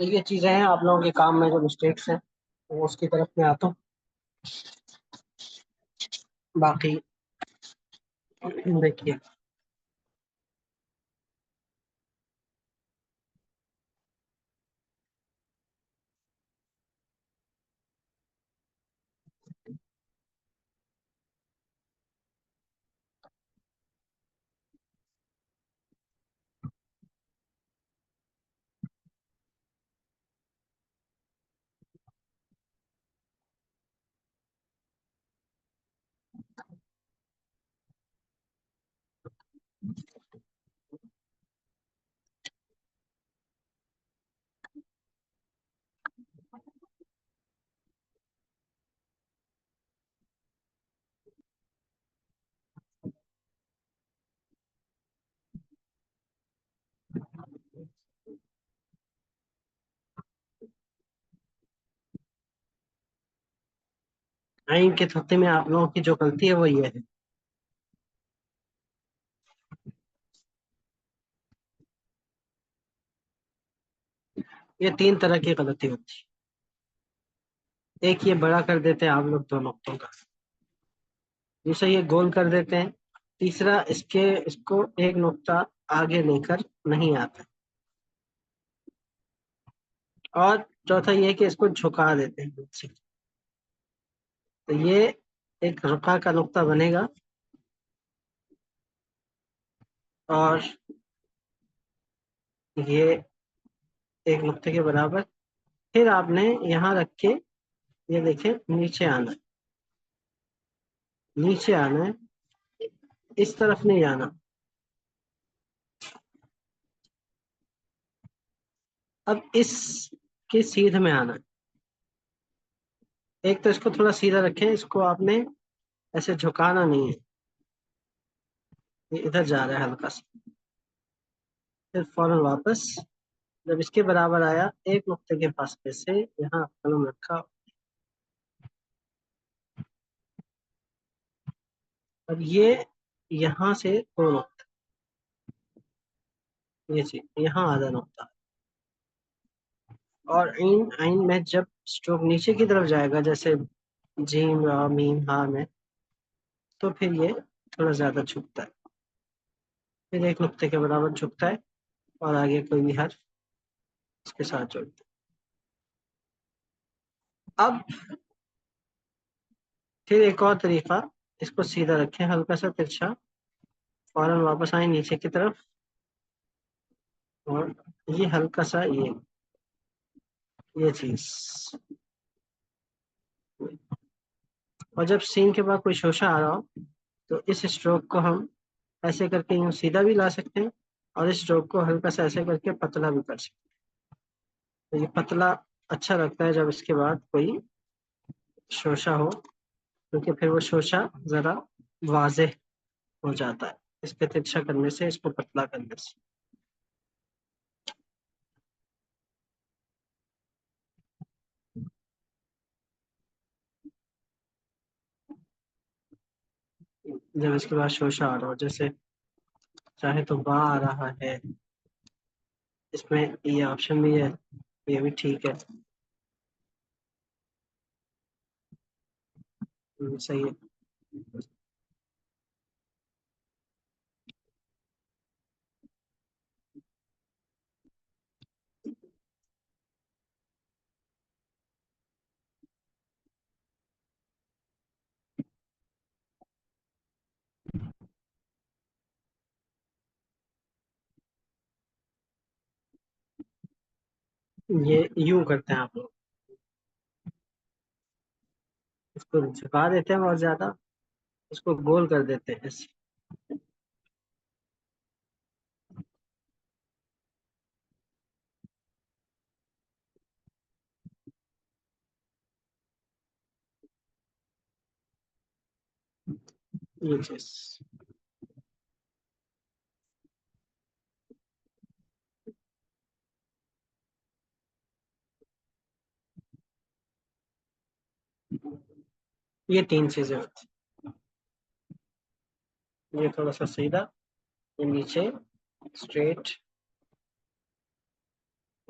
تو یہ چیزیں ہیں آپ لوگوں کے کام میں جو مسٹیکس ہیں وہ اس کی طرف میں آتا ہوں. باقی دیکھیے آئین کے خطے میں آپ لوگوں کی جو غلطی ہے وہ یہ ہے. یہ تین طرح کی غلطی ہوتی ہے. ایک یہ بڑا کر دیتے ہیں آپ لوگ دو نقطوں کا. دوسرا یہ گول کر دیتے ہیں. تیسرا اس کو ایک نقطہ آگے لے کر نہیں آتا. اور چوتھا یہ کہ اس کو جھکا دیتے ہیں. تو یہ ایک رقع کا نقطہ بنے گا اور یہ ایک نقطے کے برابر. پھر آپ نے یہاں رکھ کے یہ دیکھیں نیچے آنا ہے. نیچے آنا ہے, اس طرف نہیں جانا. اب اس کے سیدھ میں آنا ہے. ایک تو اس کو تھوڑا سیدھا رکھیں, اس کو آپ نے ایسے جھکانا نہیں ہے, یہ ادھر جا رہا ہے ہلکا سا. پھر فوراً واپس. جب اس کے برابر آیا ایک نقطے کے فاصلے سے یہاں قلم رکھا. اب یہ یہاں سے دو نقطہ, یہ چیز یہاں آدھا نقطہ. اور عین میں جب اسٹروک نیچے کی طرف جائے گا جیسے جیم را میم ہا میں, تو پھر یہ تھوڑا زیادہ جھکتا ہے. پھر ایک نقطے کے برابر جھکتا ہے اور آگے کوئی بھی حرف اس کے ساتھ جوڑتا ہے. اب پھر ایک اور طریقہ, اس کو سیدھا رکھیں ہلکا سا ترچھا, فوراً واپس آئیں نیچے کی طرف, اور یہ ہلکا سا یہ چیز. اور جب سین کے بعد کوئی شوشہ آ رہا ہو تو اس اسٹروک کو ہم ایسے کر کے یوں سیدھا بھی لا سکتے ہیں, اور اس اسٹروک کو ہلکا سا ایسے کر کے پتلا بھی کر سکتے ہیں. تو یہ پتلا اچھا لگتا ہے جب اس کے بعد کوئی شوشہ ہو, کیونکہ پھر وہ شوشہ ذرا واضح ہو جاتا ہے اس پہ ترچھا کرنے سے, اس کو پتلا کرنے سے. جب اس کے بعد شوشہ آ رہا ہو, جیسے چاہے تو با آ رہا ہے, اس میں یہ آپشن بھی ہے, یہ بھی ٹھیک ہے, صحیح ہے. یہ یوں کرتے ہیں آپ لوگ, اس کو جھکا دیتے ہیں بہت زیادہ, اس کو گول کر دیتے ہیں ایسے. یہ چیز یہ تین چیزیں ہوتی ہیں. یہ تھوڑا سا سیدھا, یہ نیچے street,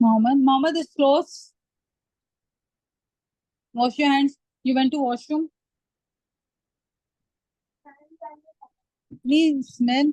Mohammed is close. Wash your hands. You went to washroom? Please, man.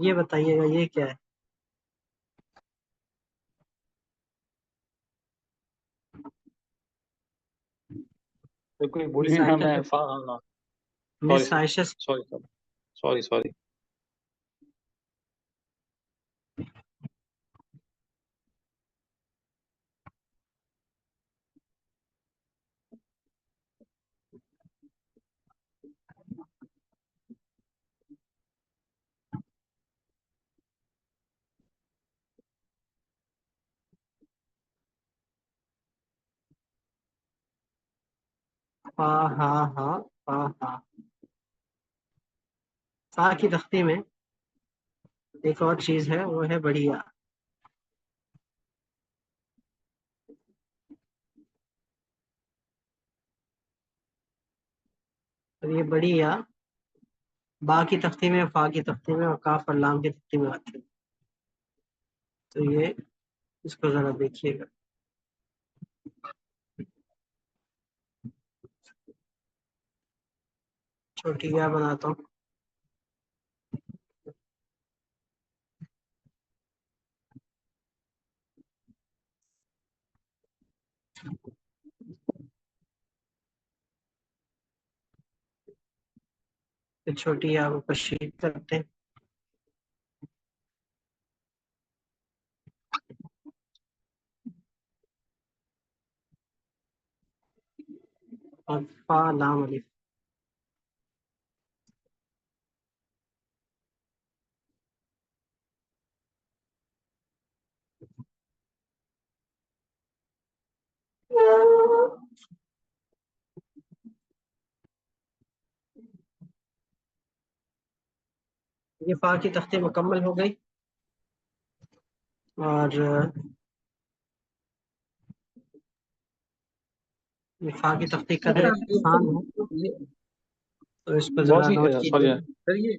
یہ بتائیے گا یہ کیا ہے؟ کوئی بولیے نا، میں مس عائشہ سوری ہاں ہاں ہاں ہاں ہاں فا کی تختی میں ایک اور چیز ہے، وہ ہے بڑھیا. اور یہ بڑھیا با کی تختی میں، فا کی تختی میں اور کاف اور لام کی تختی میں آتی ہے. تو یہ اس کو ذرا دیکھیے گا. چھوٹی کیا بناتا ہوں. پھر چھوٹی یا اوپر شیٹ کرتے ہیں. اور فا لام الف. یہ فا کی تختی مکمل ہو گئی. اور یہ فا کی تختی قدر آسان ہے، تو اس کو ذرا بہت نوٹ ہی کیجیے.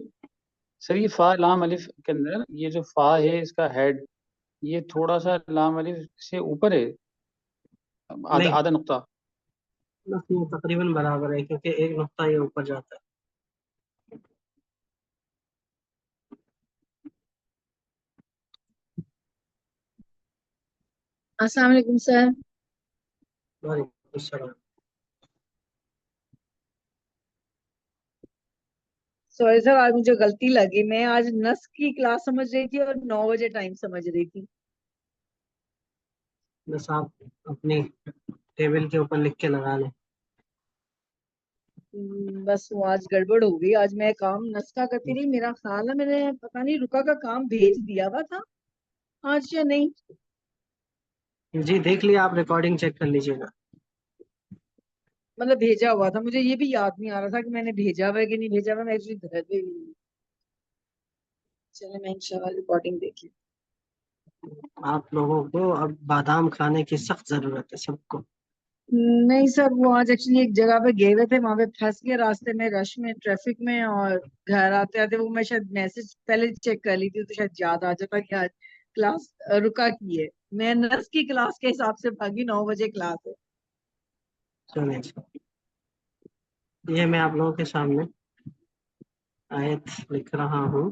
سر یہ فا لام الف کے اندر یہ جو فا ہے اس کا ہیڈ، یہ تھوڑا سا لام الف سے اوپر ہے، نہیں، آدھا نقطہ. بس یہ تقریباً برابر ہے کیونکہ ایک نقطہ یہ اوپر جاتا ہے. السلام علیکم سر. وعلیکم السلام. سوری سر، آج مجھے غلطی لگی، میں آج نس کی کلاس سمجھ رہی تھی اور 9 بجے ٹائم سمجھ رہی تھی. بس آپ اپنی ٹیبل کے اوپر لکھ کے لگا لیں. بس وہ آج گڑبڑ ہو گئی. آج میں کام نس کا کرتی رہی، میرا خیال ہے میں نے پتہ نہیں رکا کا کام بھیج دیا ہوا تھا آج یا نہیں. جی دیکھ لیا، آپ ریکارڈنگ چیک کر لیجیے گا. مطلب بھیجا ہوا تھا، مجھے یہ بھی یاد نہیں آ رہا تھا کہ میں نے بھیجا ہوا ہے کہ نہیں بھیجا ہوا. میں ایکچولی گھر پہ بھی نہیں. چلے میں انشاءاللہ ریکارڈنگ دیکھ لوں. آپ لوگوں کو اب بادام کھانے کی سخت ضرورت ہے، سب کو. نہیں سر، وہ آج ایکچولی ایک جگہ پہ گئے ہوئے تھے، وہاں پہ پھنس گئے راستے میں، رش میں، ٹریفک میں، اور گھر آتے آتے وہ میں شاید میسج پہلے چیک کر لی تھی تو شاید یاد آ جاتا کہ آج کلاس رکا کی ہے. میں نرس کی کلاس کے حساب سے بھاگی، 9 بجے کلاس ہے. چلیں جی. یہ میں آپ لوگوں کے سامنے آیت لکھ رہا ہوں.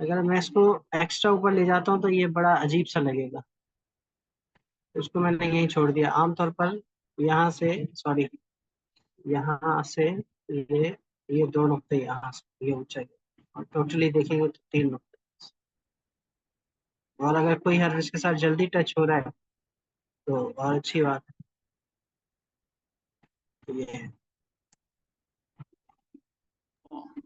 اگر میں اس کو ایکسٹرا اوپر لے جاتا ہوں تو یہ بڑا عجیب سا لگے گا، اس کو میں نے یہیں چھوڑ دیا. عام طور پر یہاں سے سوری یہاں سے یہ 2 نقطے یہاں سے یہ اونچائی، اور ٹوٹلی دیکھیں گے تو 3 نقطے. اور اگر کوئی حرف اس کے ساتھ جلدی ٹچ ہو رہا ہے تو اور اچھی بات ہے. یہ ہے.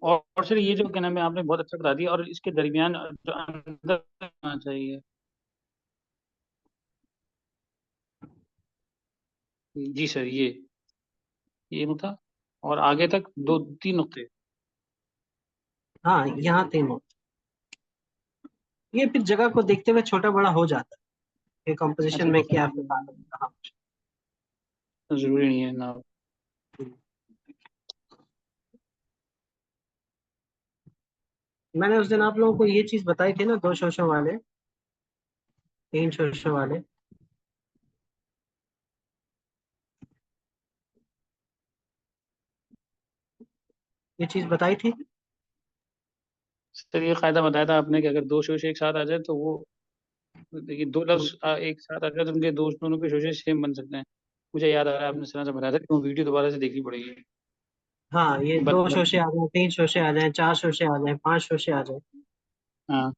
اور سر یہ جو کیا نام ہے آپ نے بہت اچھا بتا دیا، اور اس کے درمیان جو اندر آنا چاہیے. جی سر یہ تھا، اور آگے تک 2-3 نقطے. ہاں یہاں 3 نقطے. یہ پھر جگہ کو دیکھتے ہوئے چھوٹا بڑا ہو جاتا ہے کہ کمپوزیشن میں کیا کہاں. ضروری نہیں ہے نا. میں نے اس دن آپ لوگوں کو یہ چیز بتائی تھی نا، 2 شوشوں والے 3 شوشوں والے. یہ چیز بتائی تھی. سر یہ قاعدہ بتایا تھا آپ نے کہ اگر 2 شوشے ایک ساتھ آ جائے تو وہ، دیکھیے 2 لفظ ایک ساتھ آ جائے تو ان کے دونوں کے شوشے سیم بن سکتے ہیں. مجھے یاد آ رہا ہے آپ نے اس طرح سے بتایا تھا کہ وہ ویڈیو دوبارہ سے دیکھنی پڑے گی. ہاں یہ 2 شوشے آ جائیں، 3 شوشے آ جائیں، 4 شوشے آ جائیں، 5 شوشے آ جائیں. ہاں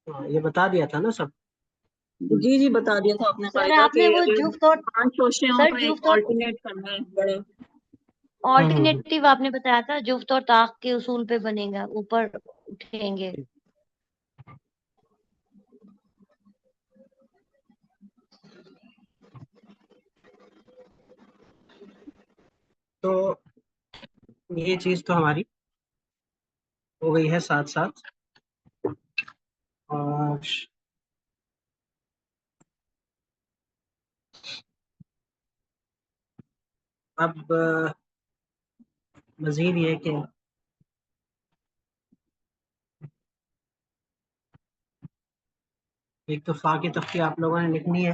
ہاں یہ بتا دیا تھا نا سب. جی بتا دیا تھا آپ نے سر قاعدہ آپ کہ نے وہ اگر جفت اور 5 شوشے ہوں سر تو ایک جفت اور آلٹرنیٹ کرنا ہے بڑا. آلٹرنیٹیو آپ نے بتایا تھا، جفت اور طاق کے اصول پہ بنے گا، اوپر اٹھیں گے. تو یہ چیز تو ہماری ہو گئی ہے ساتھ ساتھ. اور اب مزید یہ کہ ایک تو فا کی تختی آپ لوگوں نے لکھنی ہے.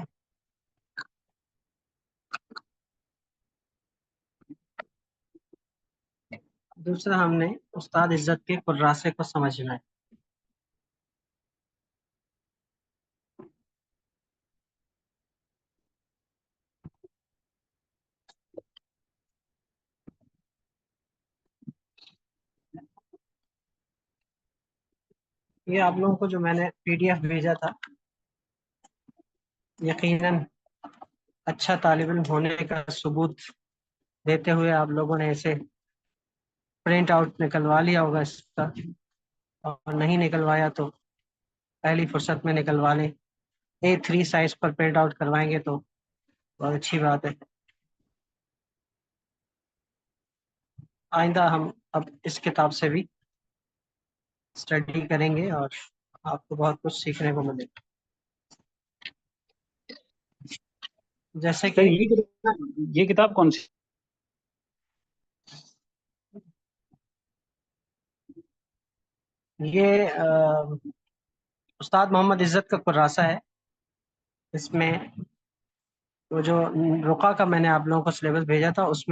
دوسرا ہم نے استاد عزت کے قراسے کو سمجھنا ہے. یہ آپ لوگوں کو جو میں نے PDF بھیجا تھا، یقیناً اچھا طالب علم ہونے کا ثبوت دیتے ہوئے آپ لوگوں نے اسے پرنٹ آؤٹ نکلوا لیا ہوگا اس کا، اور نہیں نکلوایا تو پہلی فرصت میں نکلوا لیں. A3 سائز پر پرنٹ آؤٹ کروائیں گے تو بہت اچھی بات ہے. آئندہ ہم اب اس کتاب سے بھی اسٹڈی کریں گے اور آپ کو بہت کچھ سیکھنے کو ملے گا. جیسے سر کہ یہ کتاب کون سی؟ یہ استاد محمد عزت کا قراسہ ہے. اس میں وہ جو رقا کا میں نے آپ لوگوں کو سلیبس بھیجا تھا، اس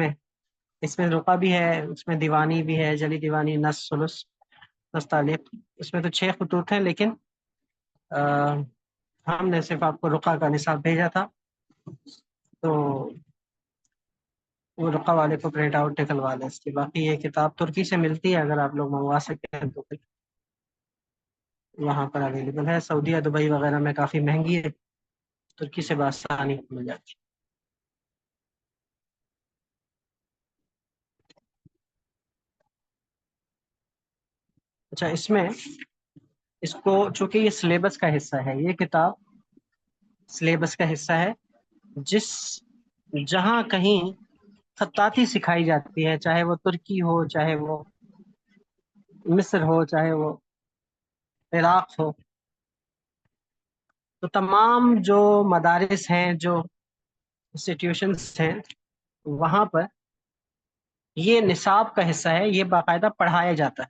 میں رقا بھی ہے، اس میں دیوانی بھی ہے، جلی دیوانی، نص، ثلث، نص تعلیق. اس میں تو 6 خطوط ہیں، لیکن ہم نے صرف آپ کو رقا کا نصاب بھیجا تھا، تو وہ رقا والے کو پرنٹ آؤٹ نکلوا لیں. اس کی باقی یہ کتاب ترکی سے ملتی ہے، اگر آپ لوگ منگوا سکتے ہیں تو وہاں پر اویلیبل ہے. سعودیہ، دبئی وغیرہ میں کافی مہنگی ہے، ترکی سے بآسانی مل جاتی ہے. اچھا، اس کو چونکہ یہ سلیبس کا حصہ ہے، یہ کتاب سلیبس کا حصہ ہے. جہاں کہیں خطاطی سکھائی جاتی ہے، چاہے وہ ترکی ہو، چاہے وہ مصر ہو، چاہے وہ عراق ہو، تو تمام جو مدارس ہیں، جو انسٹیٹیوشنس ہیں، وہاں پر یہ نصاب کا حصہ ہے، یہ باقاعدہ پڑھایا جاتا ہے.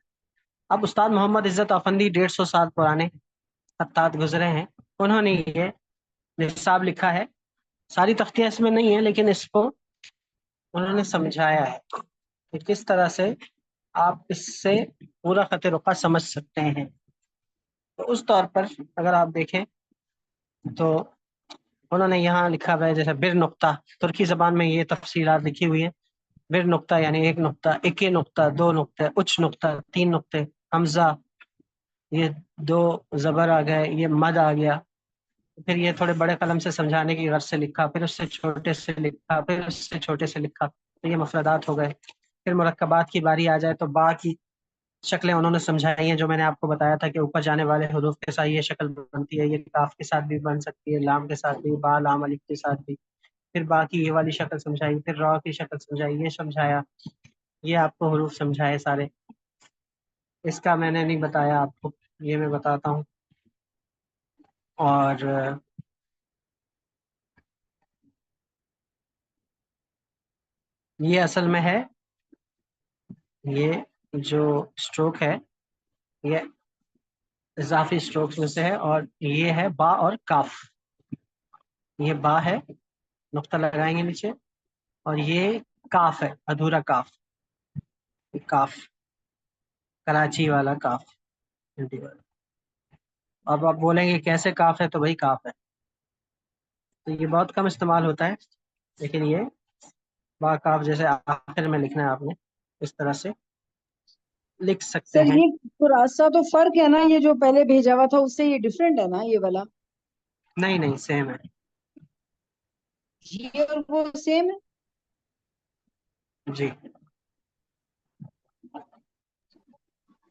اب استاد محمد عزت افندی 150 سال پرانے خطاط گزرے ہیں، انہوں نے یہ نصاب لکھا ہے. ساری تختیاں اس میں نہیں ہیں، لیکن اس کو انہوں نے سمجھایا ہے کہ کس طرح سے آپ اس سے پورا خط رقعہ سمجھ سکتے ہیں. تو اس طور پر اگر آپ دیکھیں تو انہوں نے یہاں لکھا ہوا ہے جیسے بر نقطہ، ترکی زبان میں یہ تفصیلات لکھی ہوئی ہیں. بر نقطہ یعنی ایک نقطہ، اکے نقطہ دو نقطے، اچ نقطہ تین نقطے، حمزہ یہ دو زبر آ گئے، یہ مد آ گیا. پھر یہ تھوڑے بڑے قلم سے سمجھانے کی غرض سے لکھا، پھر اس سے چھوٹے سے لکھا، پھر اس سے چھوٹے سے لکھا، تو یہ مفردات ہو گئے. پھر مرکبات کی باری آ جائے تو با کی شکلیں انہوں نے سمجھائی ہیں، جو میں نے آپ کو بتایا تھا کہ اوپر جانے والے حروف کے ساتھ یہ شکل بنتی ہے، یہ کاف کے ساتھ بھی بن سکتی ہے، لام کے ساتھ بھی، با لام الف کے ساتھ بھی. پھر با کی یہ والی شکل سمجھائی، پھر را کی شکل سمجھائی، یہ سمجھایا، یہ آپ کو حروف سمجھائے سارے. اس کا میں نے نہیں بتایا آپ کو، یہ میں بتاتا ہوں. اور یہ اصل میں ہے، یہ جو اسٹروک ہے یہ اضافی اسٹروکس میں سے ہے، اور یہ ہے با اور کاف. یہ با ہے، نقطہ لگائیں گے نیچے، اور یہ کاف ہے، ادھورا کاف. کاف کراچی والا کاف. اب آپ بولیں گے کیسے کاف ہے، تو وہی کاف ہے. تو یہ بہت کم استعمال ہوتا ہے، لیکن یہ با کاف جیسے آخر میں لکھنا ہے آپ نے، اس طرح سے لکھ سکتے سر ہیں. یہ تھوڑا سا تو فرق ہے نا، یہ جو پہلے بھیجا ہوا تھا اس سے یہ ڈفرینٹ ہے نا یہ والا؟ نہیں نہیں، سیم ہے. یہ اور وہ سیم ہے؟ جی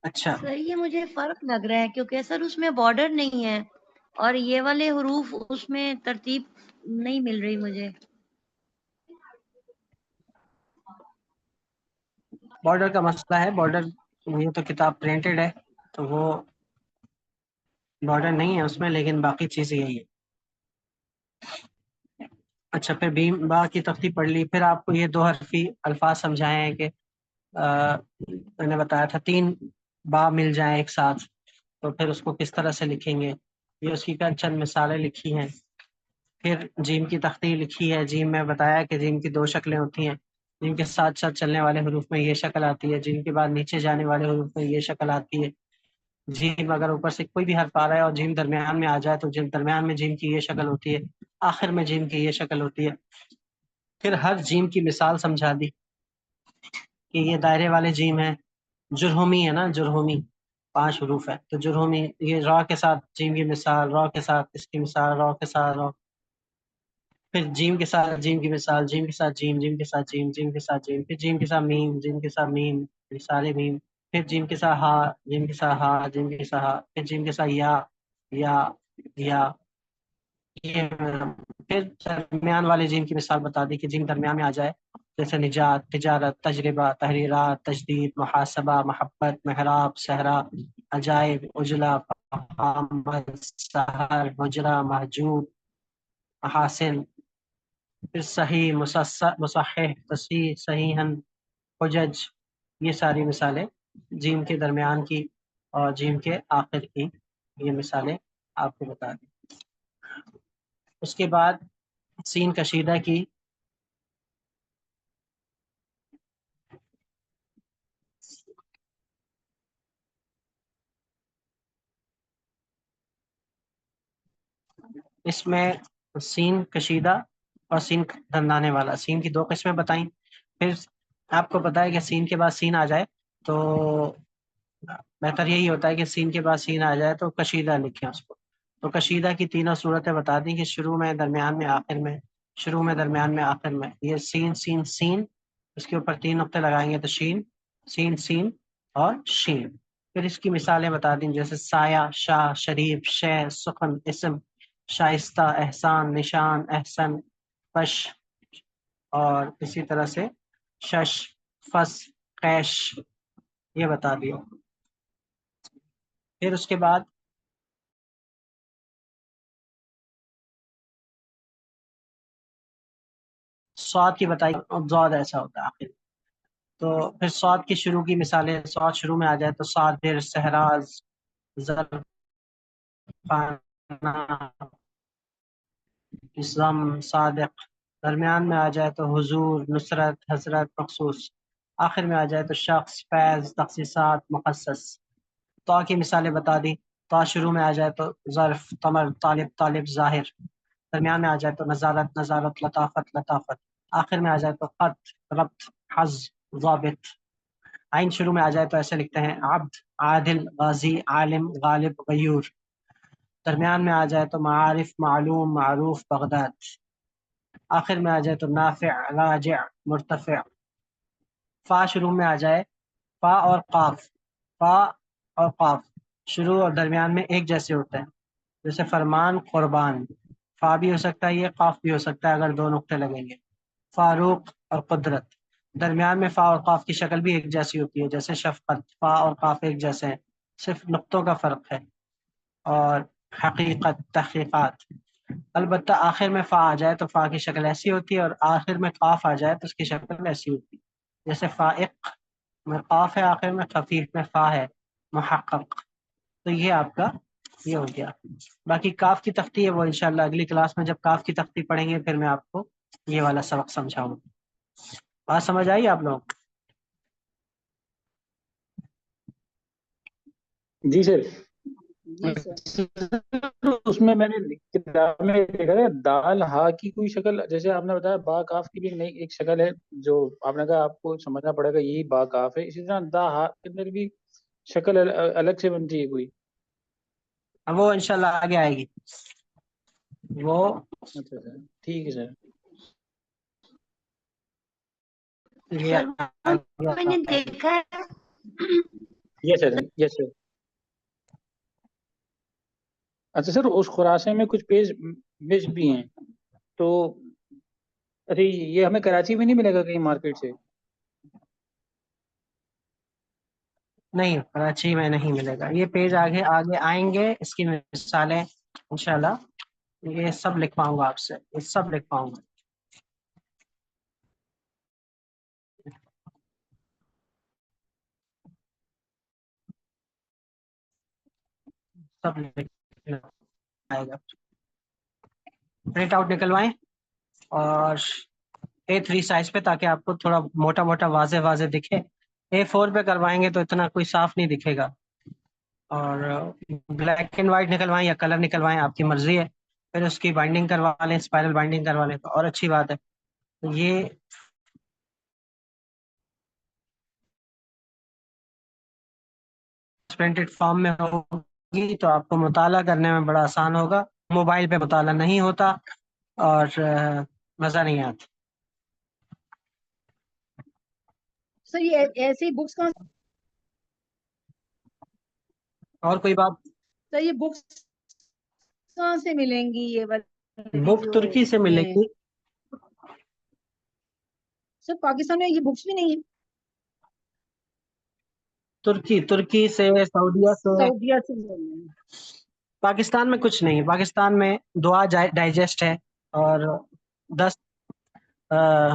اچھا. سر یہ مجھے فرق لگ رہا ہے کیونکہ سر اس میں بارڈر نہیں ہے اور یہ والے حروف اس میں ترتیب نہیں مل رہی مجھے. بارڈر کا مسئلہ ہے، بارڈر یہ تو کتاب پرنٹڈ ہے تو وہ بارڈر نہیں ہے اس میں، لیکن باقی چیزیں یہی ہے. اچھا، پھر بیم با کی تختی پڑھ لی. پھر آپ کو یہ دو حرفی الفاظ سمجھائے ہیں کہ میں نے بتایا تھا 3 با مل جائیں ایک ساتھ تو پھر اس کو کس طرح سے لکھیں گے، یہ اس کی چند مثالیں لکھی ہیں. پھر جیم کی تختی لکھی ہے. جیم میں بتایا کہ جیم کی 2 شکلیں ہوتی ہیں، جن کے ساتھ ساتھ چلنے والے حروف میں یہ شکل آتی ہے، جن کے بعد نیچے جانے والے حروف میں یہ شکل آتی ہے. جیم اگر اوپر سے کوئی بھی حرف آ رہا ہے اور جیم درمیان میں آ جائے تو جیم درمیان میں جیم کی یہ شکل ہوتی ہے، آخر میں جیم کی یہ شکل ہوتی ہے. پھر ہر جیم کی مثال سمجھا دی کہ یہ دائرے والے جیم ہے. جرہمی ہے نا، جرہمی 5 حروف ہے، تو جرہمی یہ را کے ساتھ جیم کی مثال، را کے ساتھ اس کی مثال، را کے ساتھ را. پھر جیم کے ساتھ جیم کی مثال، جیم کے ساتھ جیم، جیم کے ساتھ جیم، جیم کے ساتھ جیم، پھر جیم کے ساتھ میم، جیم کے ساتھ میم، مثال میم. پھر جیم کے ساتھ ہا، جیم کے ساتھ ہا، جیم کے ساتھ ہا. پھر جیم کے ساتھ یا یا یا. یہ پھر درمیان والے جیم کی مثال بتا دی کہ جیم درمیان میں آ جائے، جیسے نجات، تجارت، تجربہ، تحریرات، تجدید، محاسبہ، محبت، محراب، صحرا، عجائب، اجلا، فہامت، سحر، حجرہ، محجوب، محاسن. پھر صحیح، مصحح، تصحیح، صحیحاً، حجج. یہ ساری مثالیں جیم کے درمیان کی اور جیم کے آخر کی، یہ مثالیں آپ کو بتا دیں. اس کے بعد سین کشیدہ کی اس میں سین کشیدہ اور سین دندانے والا، سین کی 2 قسمیں بتائیں. پھر آپ کو پتا ہے کہ سین کے بعد سین آ جائے تو بہتر یہی ہوتا ہے کہ سین کے بعد سین آ جائے تو کشیدہ لکھیں اس کو. تو کشیدہ کی 3 صورتیں بتا دیں کہ شروع میں، درمیان میں، آخر میں. شروع میں، درمیان میں، آخر میں. یہ سین سین سین، اس کے اوپر 3 نقطے لگائیں گے تو شین، سین سین اور شین. پھر اس کی مثالیں بتا دیں جیسے سایہ، شاہ، شریف، شے، سخن، اسم، شائستہ، احسان، نشان، احسن، فش، اور اسی طرح سے شش، فس، قیش، یہ بتا دیا. پھر اس کے بعد سواد کی بتائی، ضاد ایسا ہوتا ہے آخر. تو پھر سواد کی شروع کی مثالیں، سواد شروع میں آ جائے تو صادر، سہراز، ظرف، اسلام، صادق. درمیان میں آ جائے تو حضور، نصرت، حضرت، مخصوص. آخر میں آ جائے تو شخص، فیض، تخصیصات، مخصص. تو کی مثالیں بتا دی تا شروع میں آ جائے تو ظرف، تمر طالب طالب، ظاہر، درمیان میں آ جائے تو نظارت نظارت، لطافت لطافت، آخر میں آ جائے تو خط ربط، حظ ضابط، عین شروع میں آ جائے تو ایسے لکھتے ہیں عبد، عادل، غازی، عالم، غالب، غیور، درمیان میں آ جائے تو معارف، معلوم، معروف، بغداد، آخر میں آ جائے تو نافع، راجع، مرتفع، فا شروع میں آ جائے، فا اور قاف، فا اور قاف شروع اور درمیان میں ایک جیسے ہوتے ہیں، جیسے فرمان، قربان، فا بھی ہو سکتا ہے یہ، قاف بھی ہو سکتا ہے اگر دو نقطے لگیں گے، فاروق اور قدرت، درمیان میں فا اور قاف کی شکل بھی ایک جیسی ہوتی ہے، جیسے شفقت، فا اور قاف ایک جیسے ہیں، صرف نقطوں کا فرق ہے، اور حقیقت، تحقیقات، البتہ آخر میں فا آ جائے تو فا کی شکل ایسی ہوتی ہے، اور آخر میں قاف آ جائے تو اس کی شکل ایسی ہوتی ہے، جیسے فائق میں قاف ہے آخر میں، خفیف میں فا ہے، محقق، تو یہ آپ کا یہ ہو گیا۔ باقی کاف کی تختی ہے وہ انشاءاللہ اگلی کلاس میں جب کاف کی تختی پڑھیں گے پھر میں آپ کو یہ والا سبق سمجھاؤں گا۔ بات سمجھ آئی آپ لوگ؟ جی سر۔ جی سر۔ اس میں نے کتاب میں دیکھا ہے دال ہا کی کوئی شکل، جیسے آپ نے بتایا با کاف کی بھی ایک نئی ایک شکل ہے جو آپ نے کہا آپ کو سمجھنا پڑے گا یہی با کاف ہے، اسی طرح دا ہا کے اندر بھی شکل الگ سے بنتی ہے کوئی؟ اب وہ انشاءاللہ آگے آئے گی وہ۔ اچھا سر ٹھیک ہے سر۔ یہ سر وہ آگے میں نے آئے گی۔ دیکھا ہے یس سر یس سر۔ اچھا سر اس خلاصے میں کچھ پیج بھی ہیں تو اچھا یہ ہمیں کراچی میں نہیں ملے گا کہیں مارکیٹ سے؟ نہیں کراچی میں نہیں ملے گا، یہ پیج آگے آگے آئیں گے، اس کی مثالیں انشاءاللہ یہ سب لکھواؤں گا آپ سے، یہ سب لکھواؤں گا۔ سب آئے گا، پرنٹ آؤٹ نکلوائیں اور A3 سائز پہ تاکہ آپ کو تھوڑا موٹا موٹا واضح واضح دکھے، A4 پہ کروائیں گے تو اتنا کوئی صاف نہیں دکھے گا، اور بلیک اینڈ وائٹ نکلوائیں یا کلر نکلوائیں آپ کی مرضی ہے، پھر اس کی بائنڈنگ کروا لیں، اسپائرل بائنڈنگ کروا لیں تو اور اچھی بات ہے۔ یہ پرنٹڈ فارم میں ہوگی تو آپ کو مطالعہ کرنے میں بڑا آسان ہوگا، موبائل پہ مطالعہ نہیں ہوتا اور مزہ نہیں آتا۔ سر یہ ایسے ہی بکس اور کوئی بات؟ سر یہ بکس کہاں سے ملیں گی یہ والی بک جو ترکی سے ملے ہیں؟ گی، سر پاکستان میں یہ بکس بھی نہیں ہیں؟ ترکی سے، سعودیہ سے، سعودیہ سے مل رہی ہیں۔ پاکستان میں کچھ نہیں ہے، پاکستان میں دعا ڈائجسٹ ہے اور 10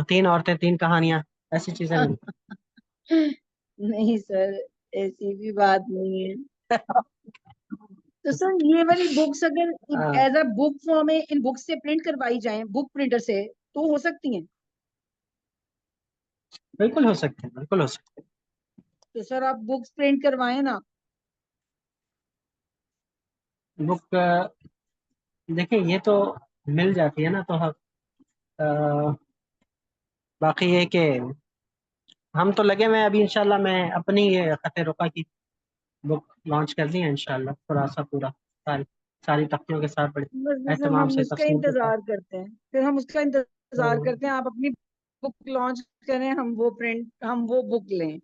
3 عورتیں 3 کہانیاں ایسی چیزیں ملتی نہیں سر ایسی بھی بات نہیں ہے۔ تو سر یہ والی بکس اگر ہاں، ایز اے بک فارم میں ان بکس سے پرنٹ کروائی جائیں بک پرنٹر سے تو ہو سکتی ہیں؟ بالکل ہو سکتے ہیں، بالکل ہو سکتے ہیں۔ تو سر آپ بکس پرنٹ کروائیں نا۔ بک دیکھیں یہ تو مل جاتی ہے نا، تو باقی یہ کہ ہم تو لگے ہوئے ہیں ابھی انشاءاللہ، میں اپنی یہ خط رقہ کی بک لانچ کر دی ہے انشاءاللہ، خلاصہ پورا ساری تختیوں کے ساتھ بڑی بس سر اہتمام ہم سے اس کا تفصیل کے ساتھ۔ انتظار کرتے ہیں، پھر ہم اس کا انتظار کرتے ہیں آپ اپنی بک لانچ کریں، ہم وہ بک لیں۔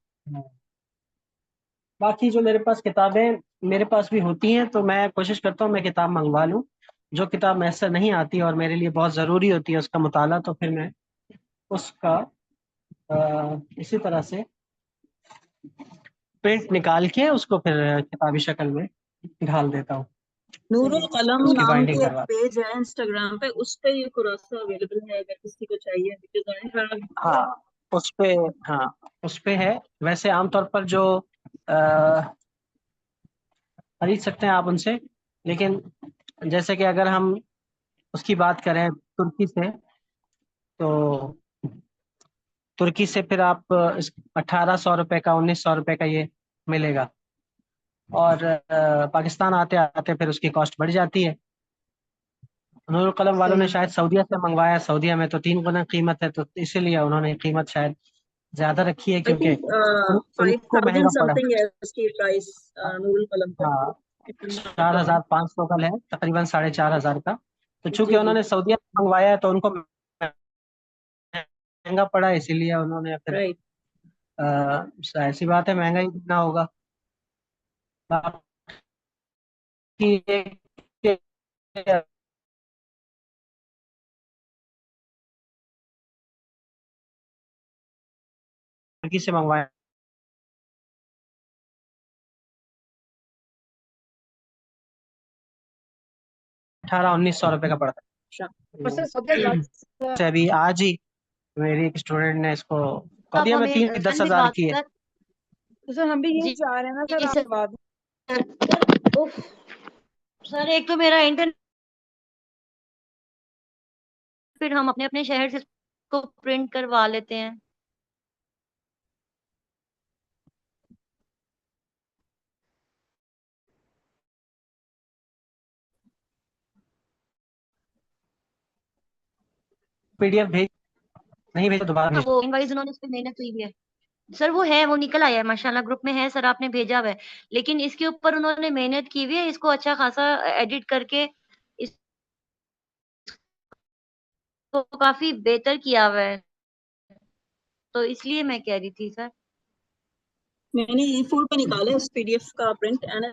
باقی جو میرے پاس کتابیں میرے پاس بھی ہوتی ہیں تو میں کوشش کرتا ہوں میں کتاب منگوا لوں، جو کتاب میسر نہیں آتی اور میرے لیے بہت ضروری ہوتی ہے اس کا مطالعہ تو پھر میں اس کا اسی طرح سے پرنٹ نکال کے اس کو پھر کتابی شکل میں ڈھال دیتا ہوں، نور القلم اس کی نام بائنڈنگ کے ایک کروا۔ پیج ہے انسٹاگرام پہ، اس پہ یہ خلاصہ اویلیبل ہے اگر کسی کو چاہیے because I have ہاں اس پہ، ہاں اس پہ ہے، ویسے عام طور پر جو خرید سکتے ہیں آپ ان سے، لیکن جیسے کہ اگر ہم اس کی بات کریں ترکی سے تو ترکی سے پھر آپ 1800 روپے کا 1900 روپے کا یہ ملے گا، اور پاکستان آتے آتے پھر اس کی کاسٹ بڑھ جاتی ہے. نور القلم والوں نے صحیح. شاید سعودیہ سے منگوایا, سعودیہ میں تو 3 گنا قیمت ہے, تو اسی لیے انہوں نے قیمت شاید زیادہ رکھی ہے, I کیونکہ think ان کو 5,000 مہنگا پڑا. something ہے اس کی پرائس نور القلم کا. ہاں, if I'm not wrong. 4,500 کا ہے, تقریباً 4,500 کا. تو چونکہ جی انہوں جی نے سعودیہ سے منگوایا ہے تو ان کو مہنگا پڑا, اسی لیے انہوں نے پھر رائٹ. ایسی بات ہے, مہنگا ہی دینا ہوگا. باقی ترکی سے منگوایا 1,800-1,900 روپے کا پڑتا اور سر سعودیہ ہے. ابھی آج ہی میری ایک اسٹوڈینٹ نے اس کو آپ سعودیہ میں ہمیں 10,000 کی ہے. تو سر ہم بھی یہی جی چاہ رہے ہیں نا سر, جی آپ بعد سر ایک تو میرا انٹرنیٹ, پھر ہم اپنے اپنے شہر سے اس کو پرنٹ کروا لیتے ہیں. پی ڈی ایف بھیج نہیں بھیجا, دوبارہ بھیج. وہ وائز انہوں نے اس پہ محنت کی ہے سر, وہ ہے, وہ نکل آیا ہے ماشاءاللہ, گروپ میں ہے سر, آپ نے بھیجا ہوا ہے, لیکن اس کے اوپر انہوں نے محنت کی ہوئی ہے, اس کو اچھا خاصا ایڈٹ کر کے اس کو کافی بہتر کیا ہوا ہے, تو اس لیے میں کہہ رہی تھی سر. میں نے E4 پہ نکالا اس PDF کا print and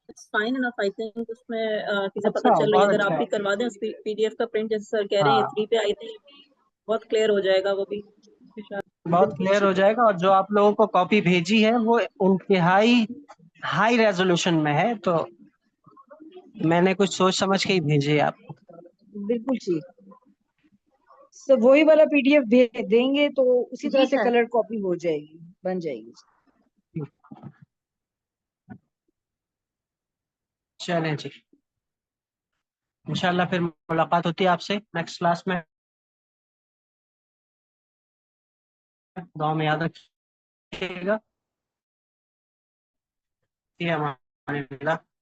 it's fine enough. I think اس میں چیزیں پتہ اچھا, چل رہی ہیں. بہت اگر آپ اچھا بھی ہے. کروا دیں اس PDF کا پرنٹ, جیسے سر کہہ رہے ہیں ہاں, E3 پہ, آئی تھنک بہت کلیئر ہو جائے گا وہ بھی. بہت کلیئر ہو جائے گا. اور جو آپ لوگوں کو کاپی بھیجی ہے وہ انتہائی ہائی ریزولوشن میں ہے, تو میں نے کچھ سوچ سمجھ کے ہی بھیجی ہے آپ کو. بالکل ٹھیک. سر وہی والا PDF دیں گے تو اسی طرح جی سے سر. کلر کاپی ہو جائے گی, بن جائے گی. چلیں جی, انشاءاللہ پھر ملاقات ہوتی ہے آپ سے نیکسٹ کلاس میں. دعا میں یاد رکھیے گا.